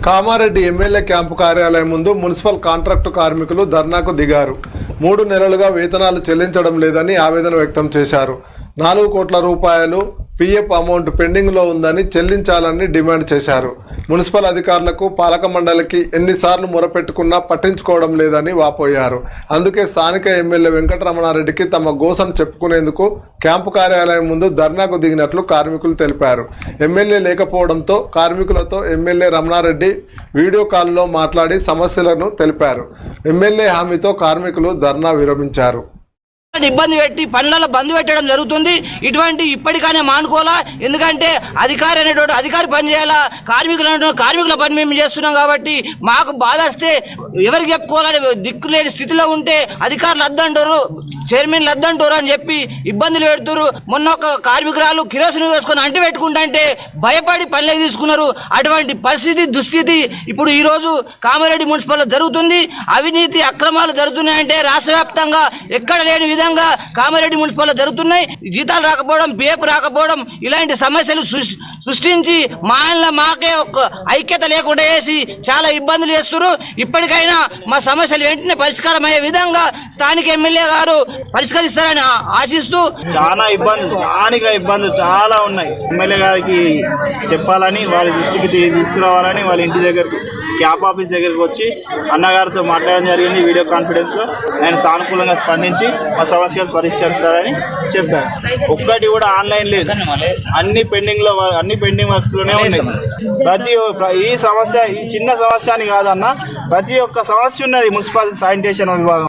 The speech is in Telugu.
కామారెడ్డి ఎమ్మెల్యే క్యాంపు కార్యాలయం ముందు మున్సిపల్ కాంట్రాక్టు కార్మికులు ధర్నాకు దిగారు. 3 నెలలుగా వేతనాలు చెల్లించడం లేదని ఆవేదన వ్యక్తం చేశారు. 4 కోట్ల రూపాయలు పీఎఫ్ అమౌంట్ పెండింగ్లో ఉందని చెల్లించాలని డిమాండ్ చేశారు. మున్సిపల్ అధికారులకు పాలక మండలికి ఎన్నిసార్లు మొరపెట్టుకున్నా పట్టించుకోవడం లేదని వాపోయారు. అందుకే స్థానిక ఎమ్మెల్యే వెంకటరమణారెడ్డికి తమ గోసను చెప్పుకునేందుకు క్యాంపు కార్యాలయం ముందు ధర్నాకు దిగినట్లు కార్మికులు తెలిపారు. ఎమ్మెల్యే లేకపోవడంతో కార్మికులతో ఎమ్మెల్యే రమణారెడ్డి వీడియో కాల్లో మాట్లాడి సమస్యలను తెలిపారు. ఎమ్మెల్యే హామీతో కార్మికులు ధర్నా విరమించారు. ఇబ్బంది పెట్టి పనులలో బంద్ పెట్టడం జరుగుతుంది. ఇటువంటి ఇప్పటికైనా మానుకోవాలా. ఎందుకంటే అధికారి అనేటువంటి అధికారి పని చేయాలా, కార్మికుల పని మేము చేస్తున్నాం కాబట్టి మాకు బాధ వస్తే ఎవరికి చెప్పుకోవాలని దిక్కు లేని స్థితిలో ఉంటే అధికారులు అద్దంటారు, చైర్మన్లు అద్దంటారు అని చెప్పి ఇబ్బందులు పెడుతున్నారు. మొన్న ఒక కార్మికురాలు కిరోసిన్ వేసుకొని అంటి పెట్టుకుంటే భయపడి పనులకు తీసుకున్నారు. అటువంటి పరిస్థితి దుస్థితి ఇప్పుడు ఈరోజు కామారెడ్డి మున్సిపల్లో జరుగుతుంది. అవినీతి అక్రమాలు జరుగుతున్నాయంటే రాష్ట్ర వ్యాప్తంగా ఎక్కడ లేని విధంగా కామారెడ్డి మున్సిపల్లో జరుగుతున్నాయి. జీతాలు రాకపోవడం, పిఎఫ్ రాకపోవడం, ఇలాంటి సమస్యలు సృష్టించి మాకే ఒక ఐక్యత లేకుండా చేసి చాలా ఇబ్బందులు చేస్తున్నారు. ఇప్పటికైనా మా సమస్యలు వెంటనే పరిష్కారం అయ్యే విధంగా స్థానిక ఎమ్మెల్యే గారు పరిష్కరిస్తారని ఆశిస్తూ చాలా స్థానిక ఇబ్బందులు చాలా ఉన్నాయి. ఎమ్మెల్యే గారికి చెప్పాలని, వారి దృష్టికి తీసుకురావాలని, వాళ్ళ ఇంటి దగ్గరకు క్యాంప్ ఆఫీస్ దగ్గరకు వచ్చి అన్నగారితో మాట్లాడడం జరిగింది. వీడియో కాన్ఫరెన్స్ లో ఆయన సానుకూలంగా స్పందించి మా సమస్యలు పరిష్కరిస్తారని చెప్పారు. ఒక్కటి కూడా ఆన్లైన్ లేదు, అన్ని పెండింగ్ వర్క్స్ లోనే ఉన్నాయి. ఈ సమస్య ఈ చిన్న సమస్య అని కాదన్న, ప్రతి ఒక్క సమస్య ఉన్నది మున్సిపల్ శానిటేషన్ విభాగం.